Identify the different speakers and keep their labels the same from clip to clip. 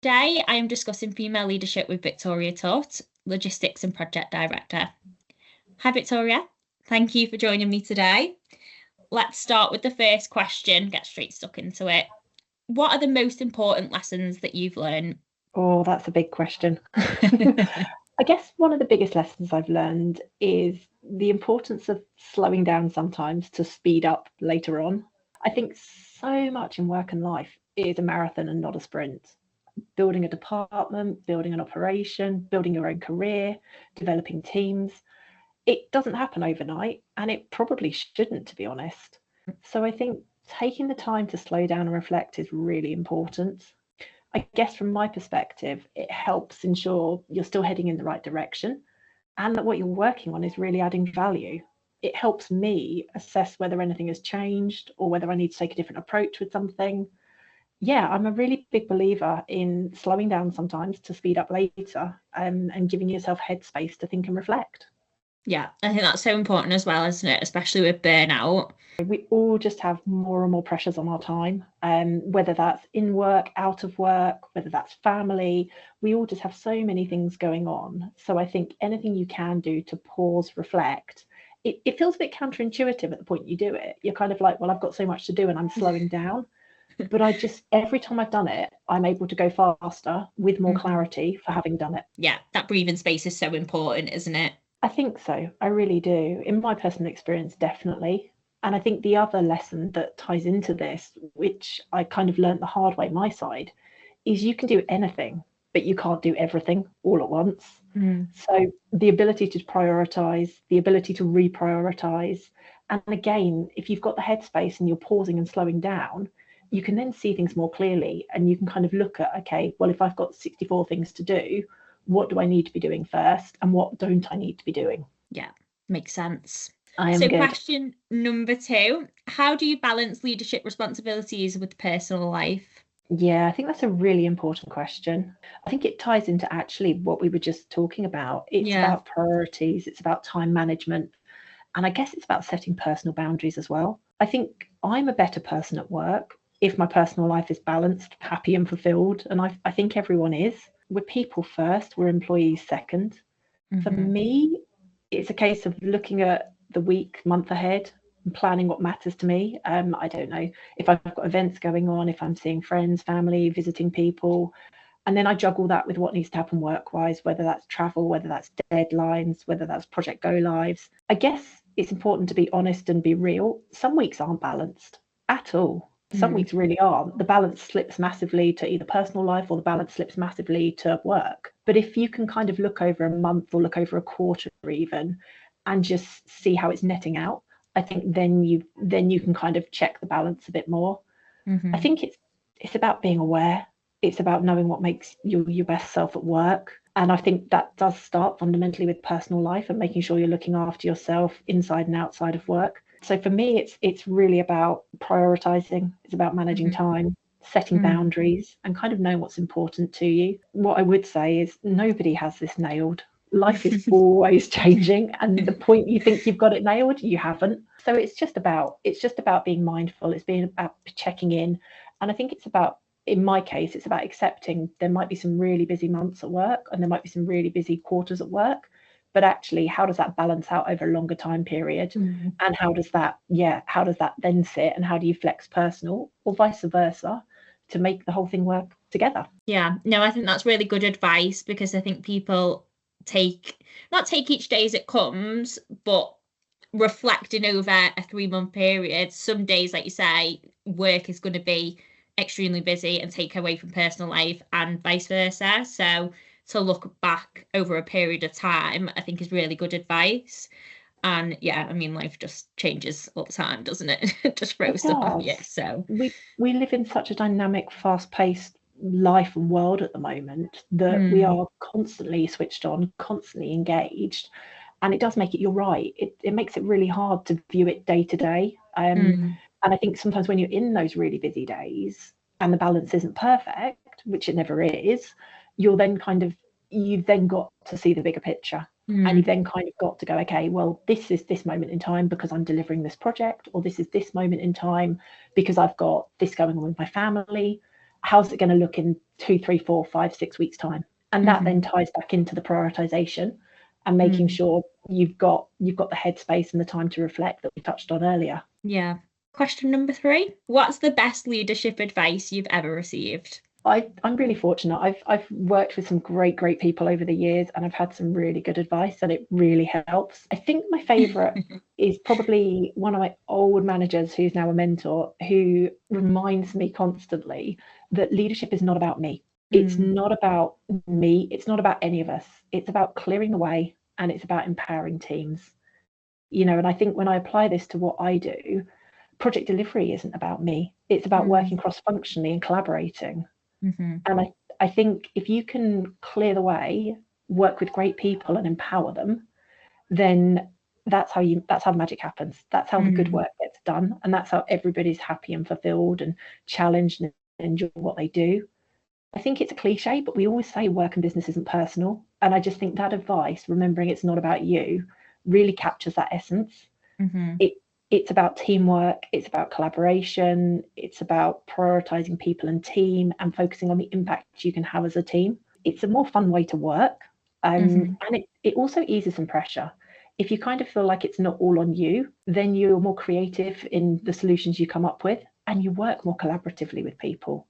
Speaker 1: Today, I am discussing female leadership with Victoria Tutt, Logistics and Project Director. Hi, Victoria. Thank you for joining me today. Let's start with the first question, get straight stuck into it. What are the most important lessons that you've learned?
Speaker 2: Oh, that's a big question. I guess one of the biggest lessons I've learned is the importance of slowing down sometimes to speed up later on. I think so much in work and life is a marathon and not a sprint. Building a department, building an operation, building your own career, developing teams. It doesn't happen overnight, and it probably shouldn't, to be honest. So I think taking the time to slow down and reflect is really important. I guess from my perspective, it helps ensure you're still heading in the right direction and that what you're working on is really adding value. It helps me assess whether anything has changed or whether I need to take a different approach with something. Yeah, I'm a really big believer in slowing down sometimes to speed up later, and giving yourself headspace to think and reflect.
Speaker 1: Yeah, I think that's so important as well, isn't it? Especially with burnout.
Speaker 2: We all just have more and more pressures on our time, whether that's in work, out of work, whether that's family. We all just have so many things going on. So I think anything you can do to pause, reflect, it feels a bit counterintuitive at the point you do it. You're kind of like, well, I've got so much to do and I'm slowing down. But I just, every time I've done it, I'm able to go faster with more clarity for having done it.
Speaker 1: Yeah, that breathing space is so important, isn't it?
Speaker 2: I think so. I really do. In my personal experience, definitely. And I think the other lesson that ties into this, which I kind of learned the hard way, my side, is you can do anything, but you can't do everything all at once. So the ability to prioritize, the ability to reprioritize. And again, if you've got the headspace and you're pausing and slowing down, you can then see things more clearly and you can kind of look at, okay, well, if I've got 64 things to do, what do I need to be doing first and what don't I need to be doing?
Speaker 1: Yeah, makes sense.
Speaker 2: I am
Speaker 1: So,
Speaker 2: good.
Speaker 1: question number 2, how do you balance leadership responsibilities with personal life?
Speaker 2: Yeah, I think that's a really important question. I think it ties into actually what we were just talking about. It's
Speaker 1: Yeah.
Speaker 2: about priorities, it's about time management, and I guess it's about setting personal boundaries as well. I think I'm a better person at work if my personal life is balanced, happy, and fulfilled. And I think everyone is. We're people first, we're employees second. For me, it's a case of looking at the week, month ahead, and planning what matters to me. I don't know if I've got events going on, if I'm seeing friends, family, visiting people, and then I juggle that with what needs to happen work wise, whether that's travel, whether that's deadlines, whether that's project go lives. I guess it's important to be honest and be real. Some weeks aren't balanced at all. Some weeks really aren't. The balance slips massively to either personal life or the balance slips massively to work. But if you can kind of look over a month or look over a quarter even and just see how it's netting out, I think then you can kind of check the balance a bit more. I think it's about being aware. It's about knowing what makes you your best self at work. And I think that does start fundamentally with personal life and making sure you're looking after yourself inside and outside of work. So for me, it's really about prioritizing. It's about managing time, setting boundaries, and kind of knowing what's important to you. What I would say is nobody has this nailed. Life is always changing, and the point you think you've got it nailed, you haven't. So it's just about being mindful. It's being about checking in, and I think it's about, in my case, it's about accepting there might be some really busy months at work and there might be some really busy quarters at work, but actually how does that balance out over a longer time period, and how does that then sit, and how do you flex personal or vice versa to make the whole thing work together?
Speaker 1: Yeah, no, I think that's really good advice because I think people take not take each day as it comes, but reflecting over a 3-month period, some days, like you say, work is going to be extremely busy and take away from personal life and vice versa. So to look back over a period of time, I think is really good advice. And yeah, I mean, life just changes all the time, doesn't it? It just
Speaker 2: It
Speaker 1: throws stuff at you.
Speaker 2: does.
Speaker 1: So
Speaker 2: We live in such a dynamic, fast-paced life and world at the moment that we
Speaker 1: mm,
Speaker 2: are constantly switched on, constantly engaged, and it does make it. You're right. It makes it really hard to view it day to day.
Speaker 1: mm,
Speaker 2: And I think sometimes when you're in those really busy days and the balance isn't perfect, which it never is, you're then kind of you've then got to see the bigger picture. And you've
Speaker 1: mm,
Speaker 2: then kind of got to go, okay, well, this is this moment in time because I'm delivering this project, or this is this moment in time because I've got this going on with my family. how's it going to look in 2, 3, 4, 5, 6 weeks time? And that then ties back into the prioritization and making sure you've got the headspace and the time to reflect that we touched on earlier.
Speaker 1: Yeah. Question number 3. What's the best leadership advice you've ever received?
Speaker 2: I'm really fortunate. I've worked with some great people over the years, and I've had some really good advice, and it really helps. I think my favourite is probably one of my old managers who's now a mentor, who reminds me constantly that leadership is not about me. It's not about me. It's not about any of us. It's about clearing the way, and it's about empowering teams. And I think when I apply this to what I do, project delivery isn't about me. It's about working cross-functionally and collaborating. And I think if you can clear the way, work with great people and empower them, then that's how the magic happens. That's how the good work gets done. And that's how everybody's happy and fulfilled and challenged and enjoy what they do. I think it's a cliche, but we always say work and business isn't personal. And I just think that advice, remembering it's not about you, really captures that essence. It's about teamwork, it's about collaboration, it's about prioritizing people and team and focusing on the impact you can have as a team. It's a more fun way to work. And it also eases some pressure. If you kind of feel like it's not all on you, then you're more creative in the solutions you come up with, and you work more collaboratively with people.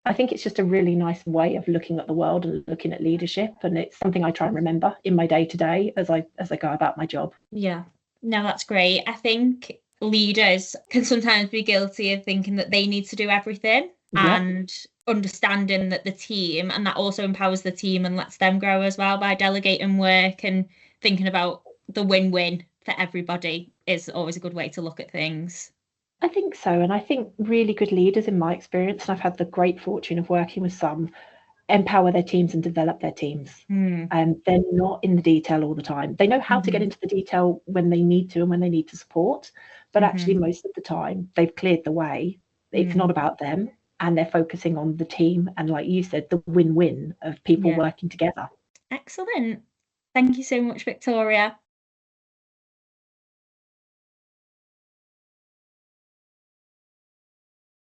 Speaker 2: I think it's just a really nice way of looking at the world and looking at leadership, and it's something I try and remember in my day-to-day as I go about my job.
Speaker 1: Yeah, no, that's great. I think leaders can sometimes be guilty of thinking that they need to do everything, and understanding that the team, and that also empowers the team and lets them grow as well by delegating work and thinking about the win-win for everybody is always a good way to look at things.
Speaker 2: I think so. And I think really good leaders, in my experience, and I've had the great fortune of working with some, empower their teams and develop their teams. And they're not in the detail all the time. They know how to get into the detail when they need to and when they need to support, but actually most of the time they've cleared the way. It's not about them, and they're focusing on the team and, like you said, the win-win of people working together.
Speaker 1: Excellent. Thank you so much, Victoria.